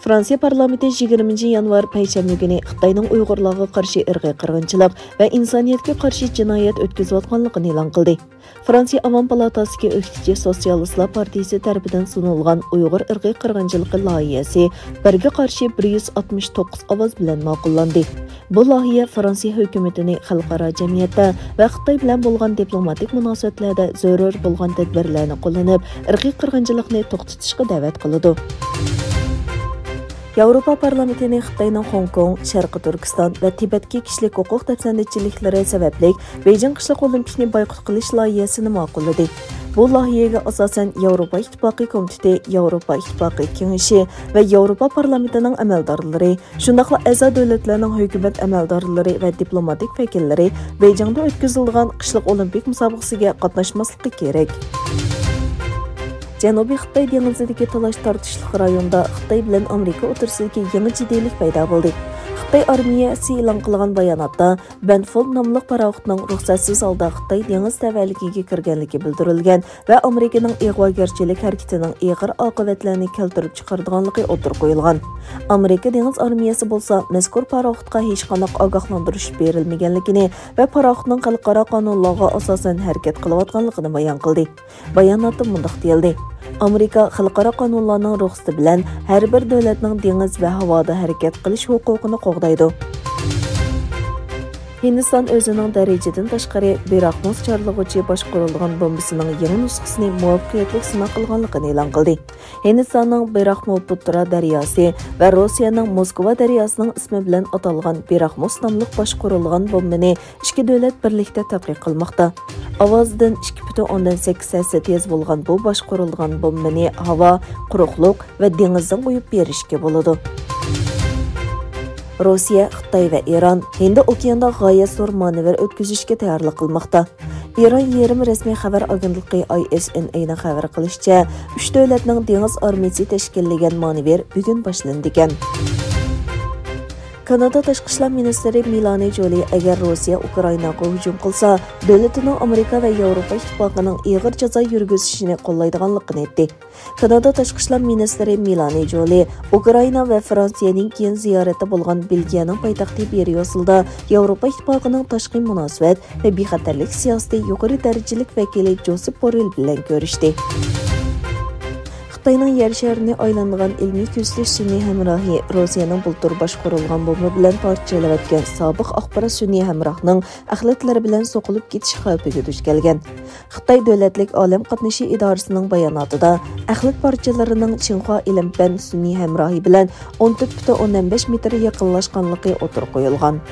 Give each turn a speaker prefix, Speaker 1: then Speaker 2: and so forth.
Speaker 1: Fransiya parlamenti 20 yanvar payshanba kuni Xitoyning Uyg'urlarga qarshi irqiy qirg'inchilik va insoniyatga qarshi jinoyat o'tkazayotganligini e'lon qildi. Fransiya Avam palatasiga o'qituvchi Sotsialistlar partiyasi tomonidan sunilgan Uyg'ur irqiy qirg'inchiligi loyihasi birga qarshi 169 ovoz bilan ma'qullandi. Bu loyiha Fransiya hukumatini xalqaro jamiyatda va Xitoy bilan bo'lgan diplomatik munosabatlarda zarur bo'lgan tadbirlarni qo'llanib, irqiy qirg'inchilikni to'xtatishga da'vat qiladi. Yevropa parlamentining Xitoyning Hong Kong, Sharqi Turkiston va Tibetga kishilik huquq tafsandachiliklari sababli Beijing qishloq olimpikni boykot qilish loyihasini ma'qulladi. Bu loyihaga asosan Yevropa Ittifoqi komiteti, Yevropa Ittifoqi kengashi va Yevropa parlamentining amaldorlari, shundaqla a'zo davlatlarning hukumat amaldorlari va diplomatik vakillari Beijingda o'tkazilgan qishloq olimpik musobaqasiga qatnashmasligi kerak. Janubiy Xitoy dengizidagi talash-tortishlik rayonida Xitoy bilan Amerika o'rtasidagi yangi jiddiylik paydo bo'ldi. Xitoy armiyasi e'lon qilgan bayonotda Benfold nomli paroxodning ruxsatsiz holda Xitoy dengiz tavalligiga kirganligi bildirilgan va Amerikaning ig'vogarchilik harakatining og'ir oqibatlarini keltirib chiqarganligi o'tirib qo'yilgan. Amerika dengiz armiyasi bo'lsa, mazkur paroxodga hech qanday ogohlantirish berilmaganligini va paroxodning xalqaro qonunlarga asosan harakat qilayotganligini bayon qildi. Bayonotda mundaq deyildi: Amerika xalqaro qonunlarning ruxsati bilan har bir davlatning dengiz va havoda harakat qilish huquqini qo'g'daydi. Hindiston o'zining darajadan tashqari Berahmos chorlag'uchi boshqarilgan bombasining yangi nusxasini muvaffaqiyatli sinov qilganligini e'lon qildi. Hindistonning Berahmoputra daryosi va Rossiyaning Moskva daryosining ismi bilan atalgan Berahmos nomli boshqarilgan bombani ikki davlat birlikda tadqiq qilmoqda. Ovozdan 2.8 sasi tez bo'lgan bu boshqarilgan bombani havo, quruqlik va dengizdan qo'yib berishga bo'ladi. Rossiya, Xitoy va Eron Hind okeanida g'oyat zo'r manevr o'tkazishga tayyorlik qilmoqda. Eron yarim rasmiy xabar agentligi ISNA'ning xabar qilishicha, 3 davlatning dengiz armiyasi tashkillagan manevr bugun boshlandi ekan. Kanada tashqi ishlar ministri Melanie Jolie agar Rossiya Ukrainaga hujum qilsa, davlatining Amerika va Yevropa ittifoqining og'ir jazo yurgizishini qo'llaydiganligini aytdi. Kanada tashqi ishlar ministri Melanie Jolie Ukraina va Fransiyaning keyin ziyorati bo'lgan Belgiyaning poytaxti Brюsselda Yevropa ittifoqining tashqi munosabat va bexatarlik siyosati yuqori darajalik vakili Josep Borrell bilan ko'rishdi. Xitoyning yer sharini aylangan ilmiy ko'zlash sun'iy hamrohi Rossiyaning bultur boshqarilgan bomba bilan parchalayotgan sobiq axborot sun'iy hamrohning axlatlari bilan so'qilib ketish xavfiga duch kelgan. Xitoy davlatlik olam qatnashi idorasining bayonotida axlat parchalarining Xinhua ilm-fan sun'iy hamrohi bilan 14.15 metr yaqinlashganligi o'tirib qo'yilgan.